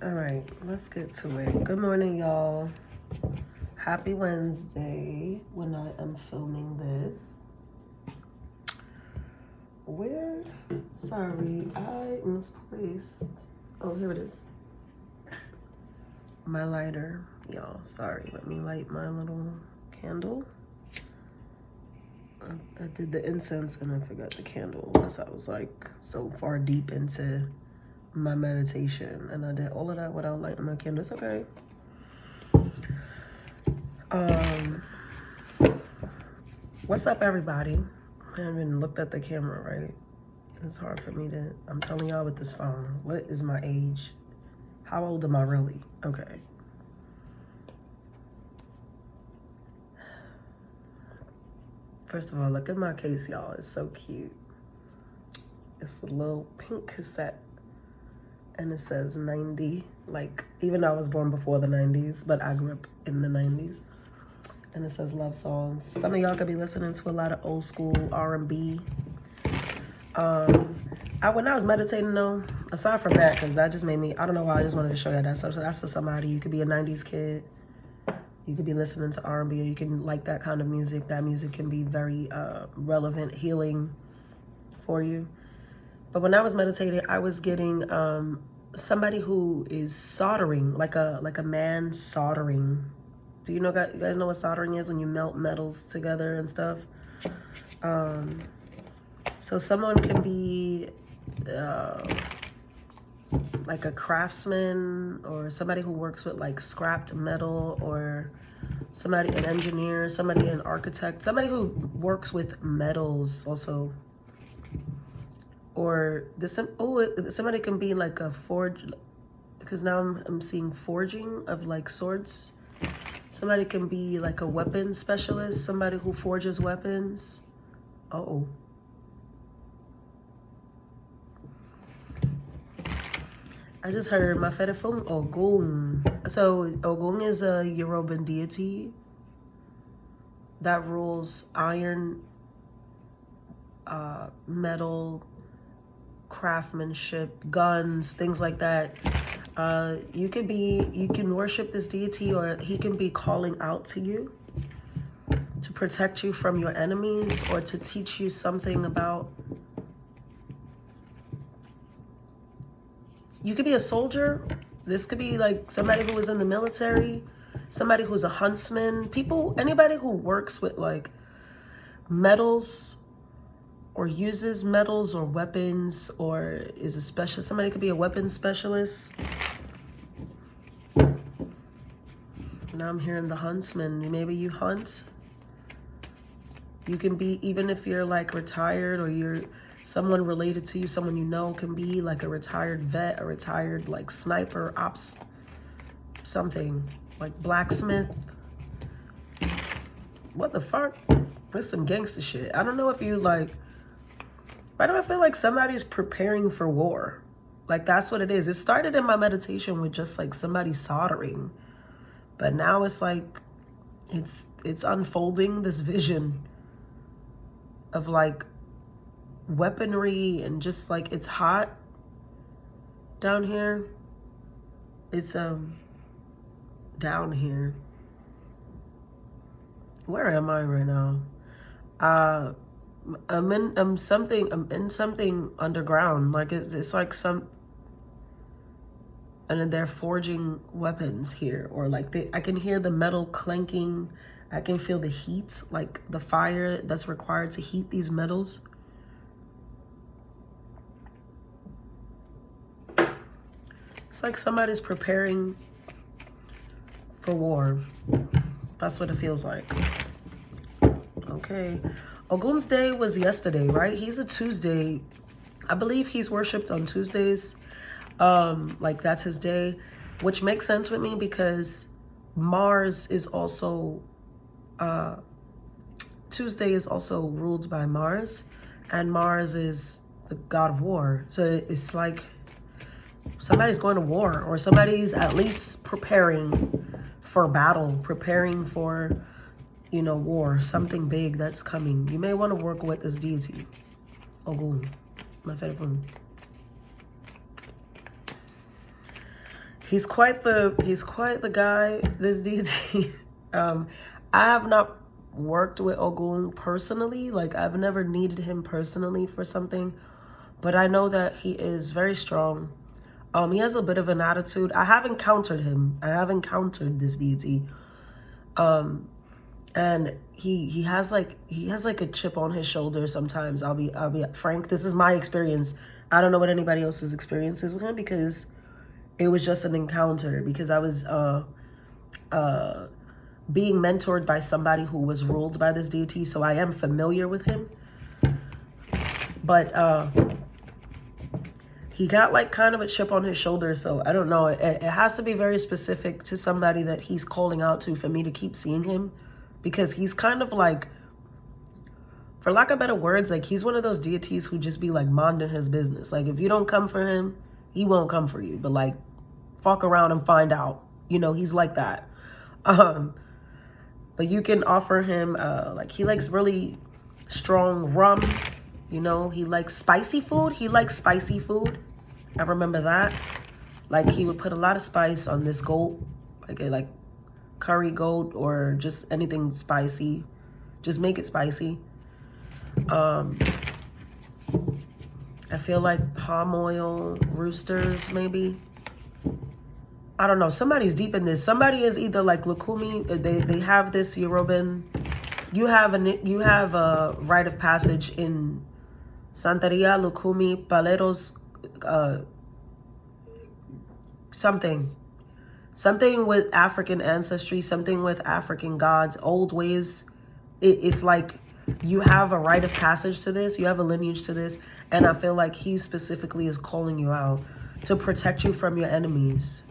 All right, let's get to it. Good morning, y'all. Happy Wednesday when I am filming this. Sorry, I misplaced. Oh, here it is. My lighter, y'all. Sorry, let me light my little candle. I did the incense and I forgot the candle because I was like so far deep into my meditation, and I did all of that without lighting my candle. It's okay. What's up, everybody? I haven't even looked at the camera, right? It's hard for me to, I'm telling y'all with this phone, what is my age? How old am I really? Okay. First of all, look at my case, y'all. It's so cute. It's a little pink cassette, and it says 90. Like, even though I was born before the 90s, but I grew up in the 90s. And it says love songs. Some of y'all could be listening to a lot of old school R&B. When I was meditating though, aside from that, because that just made me, I don't know why, I just wanted to show you that stuff. So that's for somebody. You could be a 90s kid. You could be listening to R&B, or you can like that kind of music. That music can be very relevant, healing for you. But when I was meditating, I was getting somebody who is soldering, like a man soldering. Do you guys know what soldering is? When you melt metals together and stuff. So someone can be like a craftsman, or somebody who works with like scrapped metal, or somebody, an engineer, somebody, an architect, somebody who works with metals also. Or somebody can be like a forge, because now I'm seeing forging of like swords. Somebody can be like a weapons specialist, somebody who forges weapons. Uh-oh. I just heard my Fedefung Ogun. So Ogun is a Yoruban deity that rules iron, metal, craftsmanship, guns, things like that. You can worship this deity, or he can be calling out to you to protect you from your enemies, or to teach you something about. You could be a soldier. This could be like somebody who was in the military, somebody who's a huntsman, anybody who works with like metals, or uses metals or weapons, or is a specialist. Somebody could be a weapons specialist. Now I'm hearing the huntsman. Maybe you hunt. You can be, even if you're like retired, or you're someone related to you, someone you know, can be like a retired vet, a retired like sniper, ops, something like blacksmith. What the fuck? That's some gangster shit. I don't know if you like, why do I feel like somebody's preparing for war? Like, that's what it is. It started in my meditation with just like somebody soldering. But now it's like, it's unfolding this vision of like weaponry, and just like, it's hot down here. It's down here. Where am I right now? I'm in something underground. Like it's like some, and then they're forging weapons here, or like I can hear the metal clanking. I can feel the heat, like the fire that's required to heat these metals. It's like somebody's preparing for war. That's what it feels like. Okay. Ogun's Day was yesterday, right? He's a Tuesday. I believe he's worshipped on Tuesdays. Like that's his day, which makes sense with me because Mars is also, Tuesday is also ruled by Mars, and Mars is the god of war. So it's like somebody's going to war, or somebody's at least preparing for battle, preparing for, war, something big that's coming. You may want to work with this deity, Ogun, my favorite. He's quite the guy, this deity. I have not worked with Ogun personally. Like, I've never needed him personally for something, but I know that he is very strong. He has a bit of an attitude. I have encountered him. I have encountered this deity. And he has like a chip on his shoulder sometimes. I'll be frank. This is my experience. I don't know what anybody else's experience is with him, because it was just an encounter, because I was being mentored by somebody who was ruled by this deity, so I am familiar with him. But he got like kind of a chip on his shoulder, so I don't know. It has to be very specific to somebody that he's calling out to for me to keep seeing him, because he's kind of like, for lack of better words, like he's one of those deities who just be like minding his business. Like, if you don't come for him, he won't come for you. But like, fuck around and find out. You know, he's like that. But you can offer him, like, he likes really strong rum. You know, he likes spicy food. He likes spicy food. I remember that. Like, he would put a lot of spice on this goat, like curry goat or just anything spicy. Just make it spicy. I feel like palm oil roosters, maybe. I don't know. Somebody's deep in this. Somebody is either like Lukumi. They have this Yoruban. You have a rite of passage in Santeria, Lukumi, Paleros, something with African ancestry, something with African gods, old ways. It's like you have a rite of passage to this. You have a lineage to this. And I feel like he specifically is calling you out to protect you from your enemies.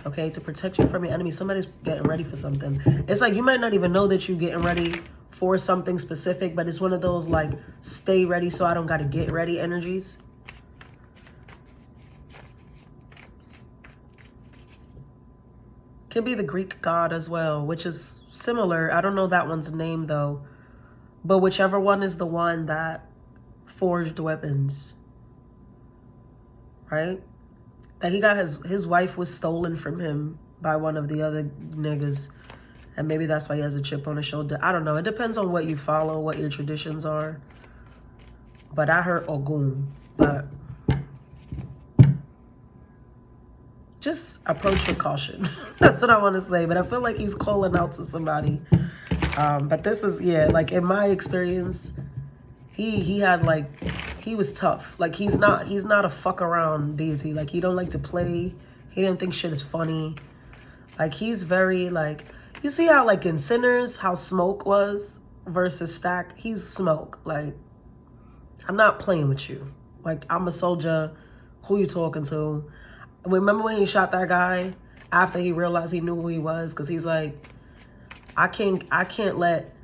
Okay, to protect you from your enemies. Somebody's getting ready for something. It's like you might not even know that you're getting ready for something specific, but it's one of those like, stay ready so I don't got to get ready energies. Could be the Greek god as well, which is similar. I don't know that one's name though. But whichever one is the one that forged weapons. Right? That he got his wife was stolen from him by one of the other niggas. And maybe that's why he has a chip on his shoulder. I don't know. It depends on what you follow, what your traditions are. But I heard Ogun. But just approach with caution. That's what I want to say. But I feel like he's calling out to somebody. But this is, yeah, like in my experience, he had like, he was tough. Like he's not a fuck around deity. Like he don't like to play. He didn't think shit is funny. Like he's very like, you see how like in Sinners, how Smoke was versus Stack? He's Smoke. Like, I'm not playing with you. Like, I'm a soldier. Who you talking to? Remember when he shot that guy after he realized he knew who he was? Because he's like, I can't let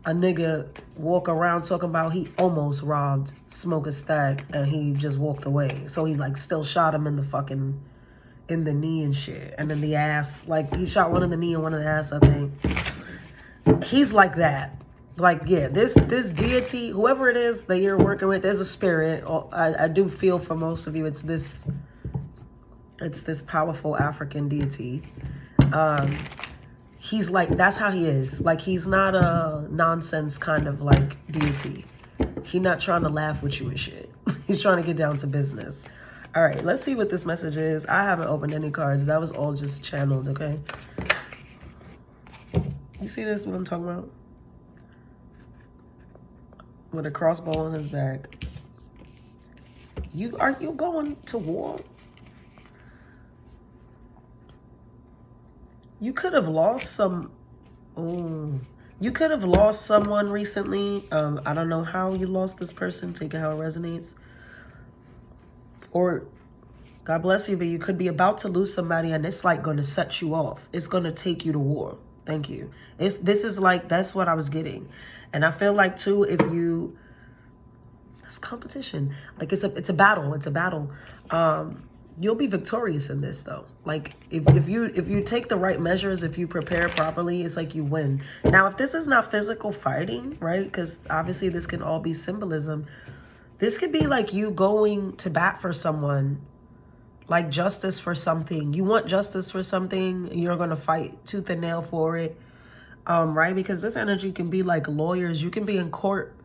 a nigga walk around talking about he almost robbed Smoke a Stack and he just walked away. So he like still shot him in the fucking, in the knee and shit. And in the ass. Like he shot one in the knee and one in the ass, I think. He's like that. Like, yeah, this deity, whoever it is that you're working with, there's a spirit. I do feel for most of you it's this powerful African deity. He's like, that's how he is. Like, he's not a nonsense kind of like deity. He's not trying to laugh with you and shit. He's trying to get down to business. All right, let's see what this message is. I haven't opened any cards. That was all just channeled, okay? You see this, what I'm talking about? With a crossbow on his back. Are you going to war? You could have lost you could have lost someone recently. I don't know how you lost this person. Take it how it resonates. Or, God bless you, but you could be about to lose somebody and it's like going to set you off. It's going to take you to war. Thank you. This is like, that's what I was getting. And I feel like too, if you, that's competition. Like it's a battle. It's a battle. You'll be victorious in this though. Like if you take the right measures, if you prepare properly, it's like you win. Now, if this is not physical fighting, right? Because obviously this can all be symbolism. This could be like you going to bat for someone. like justice for something. You want justice for something, you're going to fight tooth and nail for it. Right? Because this energy can be like lawyers. You can be in court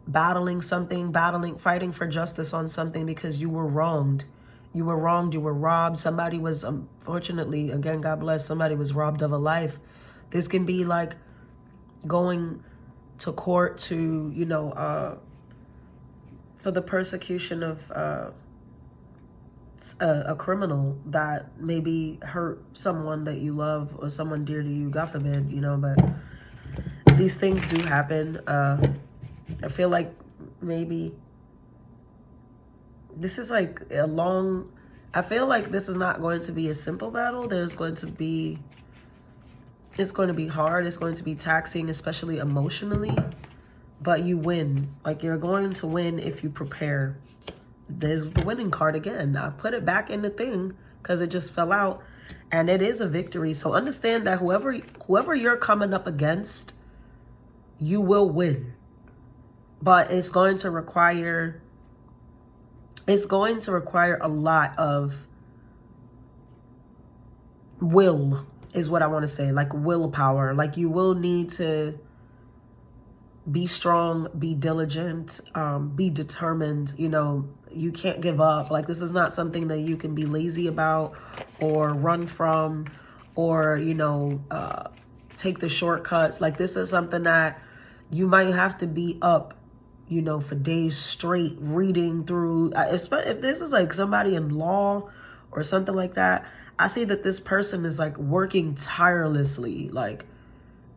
battling something, fighting for justice on something because you were wronged. You were wronged, you were robbed. Somebody was, unfortunately, again, God bless, somebody was robbed of a life. This can be like going to court to, you know, for the persecution of a criminal that maybe hurt someone that you love or someone dear to you, God forbid, you know, but these things do happen. I feel like maybe this is like a long, I feel like this is not going to be a simple battle. There's going to be, it's going to be hard. It's going to be taxing, especially emotionally, but you win. Like, you're going to win if you prepare. There's the winning card again. I put it back in the thing because it just fell out, and it is a victory. So understand that whoever you're coming up against, you will win. But it's going to require a lot of will, is what I want to say. Like willpower. Like, you will need to be strong, be diligent, be determined. You know, you can't give up. Like, this is not something that you can be lazy about or run from or, you know, take the shortcuts. Like, this is something that you might have to be up, you know, for days straight reading through. If this is like somebody in law or something like that, I see that this person is like working tirelessly. Like,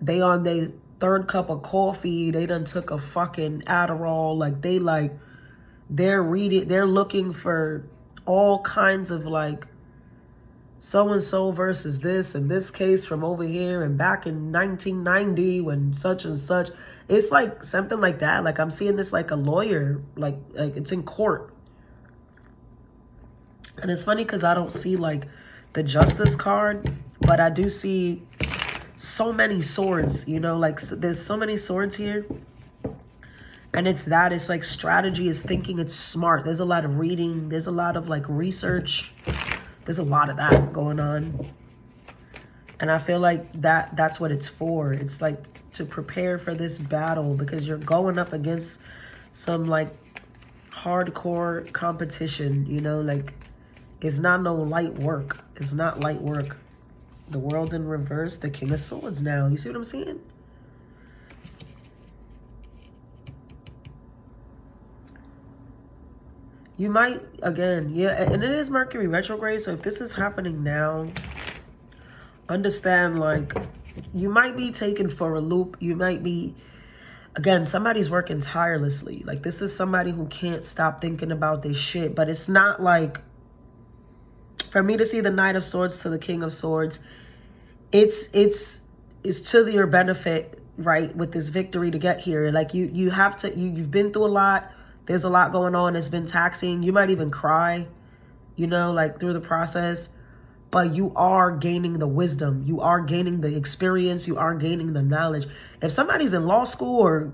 they on their third cup of coffee, they done took a fucking Adderall. Like, they're reading, they're looking for all kinds of like so-and-so versus this and this case from over here and back in 1990 when such and such. It's like something like that. Like, I'm seeing this like a lawyer, like it's in court. And it's funny because I don't see like the justice card, but I do see so many swords, you know, like there's so many swords here. And it's like strategy, is thinking, it's smart. There's a lot of reading. There's a lot of like research. There's a lot of that going on. And I feel like that's what it's for. It's like to prepare for this battle because you're going up against some like hardcore competition, you know, like it's not no light work. It's not light work. The world's in reverse. The King of Swords now. You see what I'm saying? You might, again, yeah, and it is Mercury retrograde. So if this is happening now, understand, like, you might be taken for a loop. You might be, again, somebody's working tirelessly. Like, this is somebody who can't stop thinking about this shit. But it's not like, for me to see the Knight of Swords to the King of Swords, it's to your benefit, right, with this victory to get here. Like, you have to, you've been through a lot. There's a lot going on. It's been taxing. You might even cry, you know, like through the process. But you are gaining the wisdom. You are gaining the experience. You are gaining the knowledge. If somebody's in law school or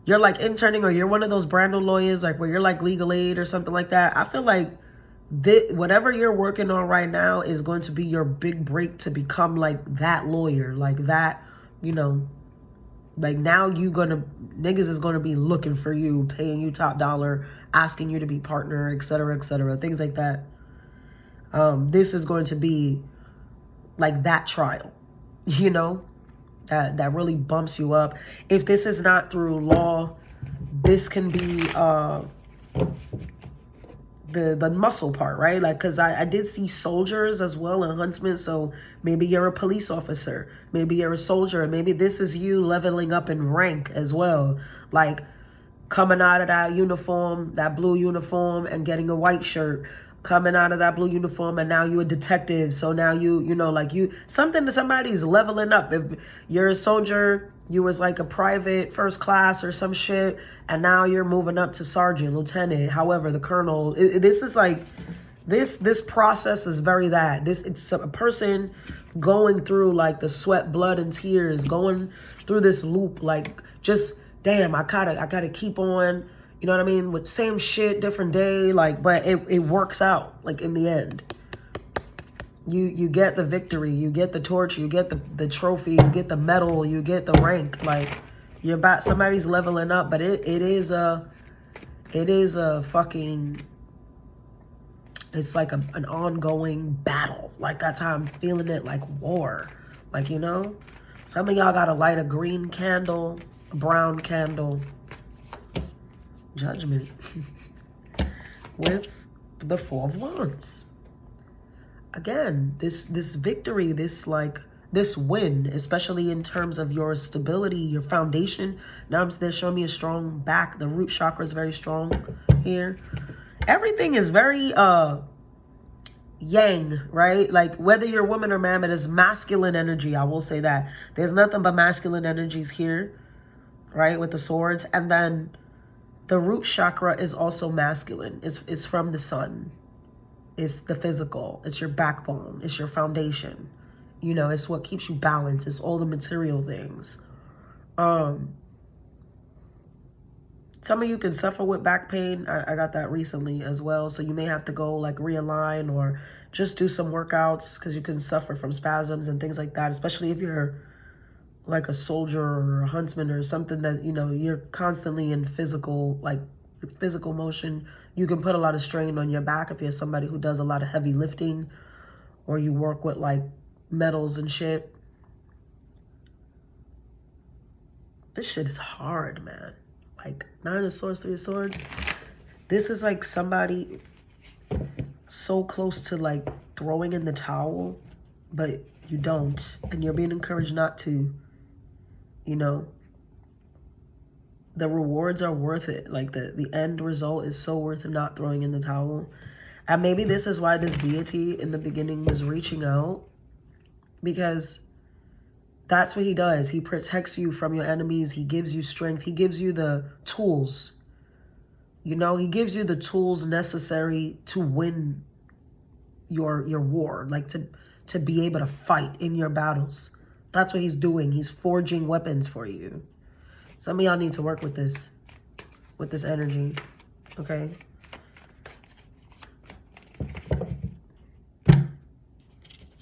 you're like interning or you're one of those brand new lawyers, like where you're like legal aid or something like that, I feel like whatever you're working on right now is going to be your big break to become like that lawyer, like that, you know. Like, now niggas is gonna be looking for you, paying you top dollar, asking you to be partner, etc., things like that. This is going to be like that trial, you know, that really bumps you up. If this is not through law, this can be the muscle part, right? Like, because I did see soldiers as well and huntsmen. So maybe you're a police officer, maybe you're a soldier, maybe this is you leveling up in rank as well, like coming out of that uniform, that blue uniform, and getting a white shirt, coming out of that blue uniform, and now you're a detective. So now you know, like somebody's leveling up. If you're a soldier, you was like a private first class or some shit, and now you're moving up to sergeant, lieutenant, however, the colonel. This is like, this process is very that. It's a person going through like the sweat, blood, and tears, going through this loop, like just, damn, I gotta keep on, You know what I mean? With same shit, different day, like, but it works out, like, in the end. You get the victory, you get the torch, you get the trophy, you get the medal, you get the rank. Like, you're about, somebody's leveling up, but it is a fucking, it's like an ongoing battle. Like, that's how I'm feeling it, like war. Like, you know? Some of y'all gotta light a green candle, a brown candle. Judgment. With the Four of Wands. Again, this victory, this win, especially in terms of your stability, your foundation. Now they're showing me a strong back. The root chakra is very strong here. Everything is very yang, right? Like, whether you're woman or man, it is masculine energy. I will say that. There's nothing but masculine energies here, right? With the swords. And then the root chakra is also masculine. It's from the sun. It's the physical. It's your backbone. It's your foundation. You know, it's what keeps you balanced. It's all the material things. Some of you can suffer with back pain. I got that recently as well. So you may have to go like realign or just do some workouts because you can suffer from spasms and things like that, especially if you're like a soldier or a huntsman or something that, you know, you're constantly in physical motion. You can put a lot of strain on your back if you're somebody who does a lot of heavy lifting or you work with like metals and shit. This shit is hard, man. Like, Nine of Swords, Three of Swords. This is like somebody so close to like throwing in the towel, but you don't. And you're being encouraged not to, you know. The rewards are worth it. Like, the end result is so worth it not throwing in the towel. And maybe this is why this deity in the beginning was reaching out. Because that's what he does. He protects you from your enemies. He gives you strength. He gives you the tools. You know, he gives you the tools necessary to win your war. Like, to be able to fight in your battles. That's what he's doing. He's forging weapons for you. Some of y'all need to work with this energy, okay?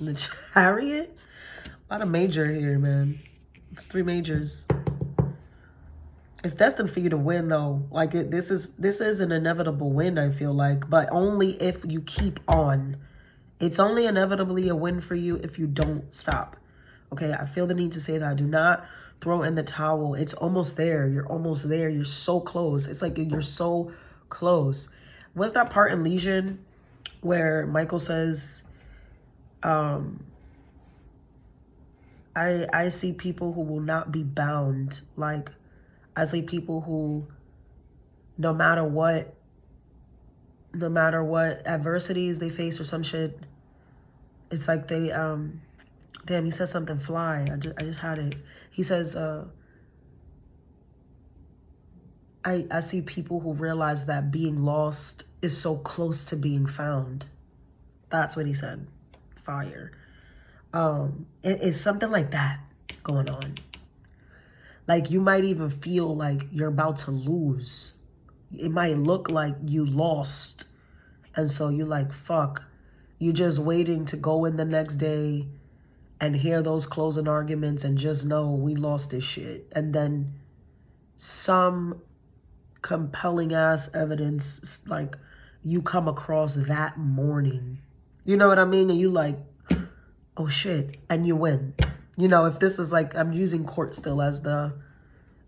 The Chariot? A lot of major here, man. It's 3 majors. It's destined for you to win, though. Like, this is an inevitable win, I feel like, but only if you keep on. It's only inevitably a win for you if you don't stop. Okay, I feel the need to say that. Do not throw in the towel. It's almost there. You're almost there. You're so close. It's like you're so close. What's that part in Legion where Michael says, I see people who will not be bound. Like, I see people who, no matter what adversities they face or some shit, it's like they, damn, he says something fly. I just had it. He says, I see people who realize that being lost is so close to being found. That's what he said. Fire. It's something like that going on. Like, you might even feel like you're about to lose. It might look like you lost. And so you're like, fuck. You're just waiting to go in the next day and hear those closing arguments and just know we lost this shit. And then some compelling ass evidence, like, you come across that morning. You know what I mean? And you like, oh shit, and you win. You know, if this is like, I'm using court still as the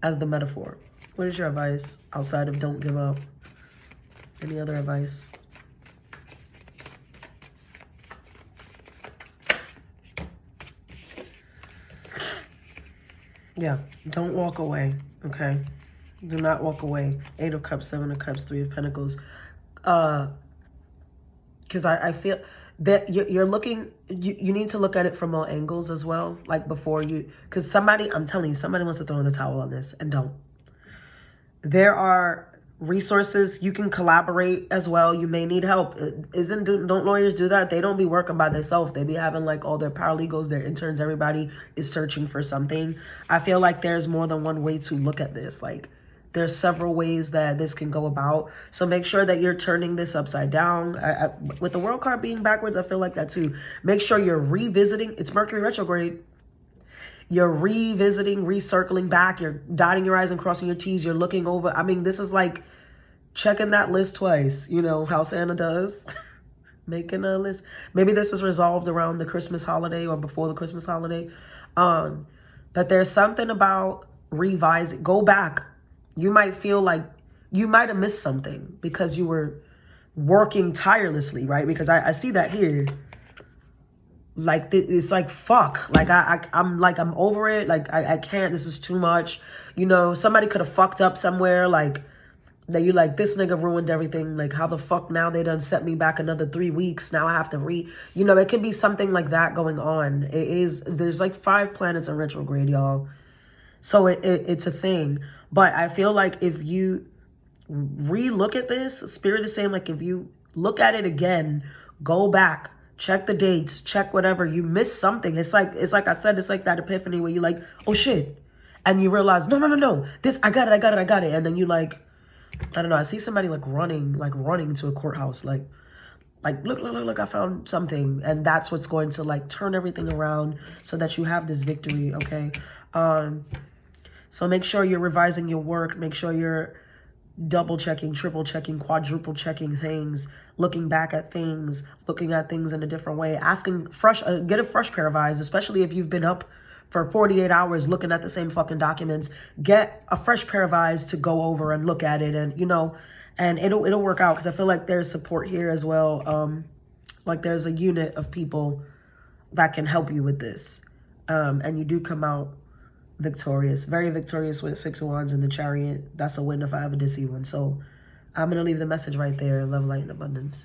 metaphor. What is your advice outside of don't give up? Any other advice? Yeah, don't walk away, okay? Do not walk away. 8 of Cups, 7 of Cups, 3 of Pentacles. Because I feel that you're looking, you need to look at it from all angles as well. Like, before you, because somebody, I'm telling you, somebody wants to throw in the towel on this, and don't. There are resources. You can collaborate as well. You may need help. Don't lawyers do that? They don't be working by themselves. They be having like all their paralegals, their interns, everybody is searching for something. I feel like there's more than one way to look at this. Like, There's several ways that this can go about. So make sure that you're turning this upside down. With the world card being backwards, I feel like that too. Make sure you're revisiting. It's Mercury retrograde. You're revisiting, recircling back. You're dotting your I's and crossing your T's. You're looking over. I mean, this is like checking that list twice. You know how Santa does. Making a list. Maybe this is resolved around the Christmas holiday or before the Christmas holiday. That there's something about revising. Go back. You might feel like you might have missed something because you were working tirelessly, right? Because I see that here. Like, it's like, fuck. Like, I'm over it. Like, I can't. This is too much. You know, somebody could have fucked up somewhere. Like, that you like, this nigga ruined everything. Like, how the fuck now they done set me back another 3 weeks. Now I have to you know, it could be something like that going on. There's like 5 planets in retrograde, y'all. So it's a thing. But I feel like if you re-look at this, Spirit is saying, like, if you look at it again, go back, check the dates, check whatever, you missed something. It's like I said, it's like that epiphany where you're like, oh shit. And you realize, no. This, I got it. And then you like, I don't know, I see somebody like running to a courthouse, like look, I found something. And that's what's going to like turn everything around so that you have this victory, okay? So make sure you're revising your work. Make sure you're double checking, triple checking, quadruple checking things, looking back at things, looking at things in a different way, asking get a fresh pair of eyes, especially if you've been up for 48 hours looking at the same fucking documents. Get a fresh pair of eyes to go over and look at it, and, you know, and it'll work out, because I feel like there's support here as well. Like, there's a unit of people that can help you with this. And you do come out victorious, very victorious with 6 of Wands in the Chariot. That's a win if I ever did see one. So I'm going to leave the message right there. Love, light, and abundance.